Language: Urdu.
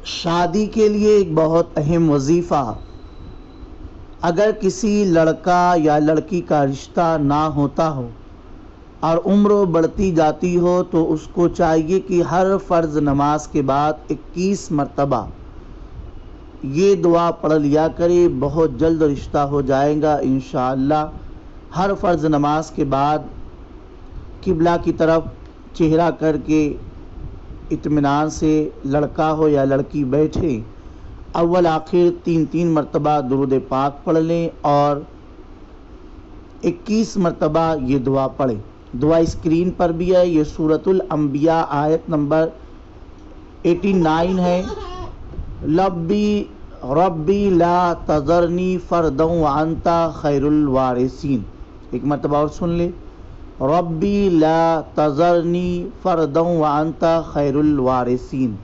شادی کے لیے ایک بہت اہم وظیفہ، اگر کسی لڑکا یا لڑکی کا رشتہ نہ ہوتا ہو اور عمر بڑھتی جاتی ہو تو اس کو چاہیے کہ ہر فرض نماز کے بعد 21 مرتبہ یہ دعا پڑھ لیا کرے، بہت جلد رشتہ ہو جائے گا انشاءاللہ۔ ہر فرض نماز کے بعد قبلہ کی طرف چہرہ کر کے اطمینان سے لڑکا ہو یا لڑکی بیٹھے، اول آخر 3 مرتبہ درود پاک پڑھ لیں اور 21 مرتبہ یہ دعا پڑھیں۔ دعا اسکرین پر بھی ہے، یہ سورۃ الانبیاء آیت نمبر 89 ہے۔ ربی لا تذرنی فردا وانت خیر الوارثین۔ ایک مرتبہ اور سن لیں، ربی لا تذرنی فردا وانت خیر الوارثین۔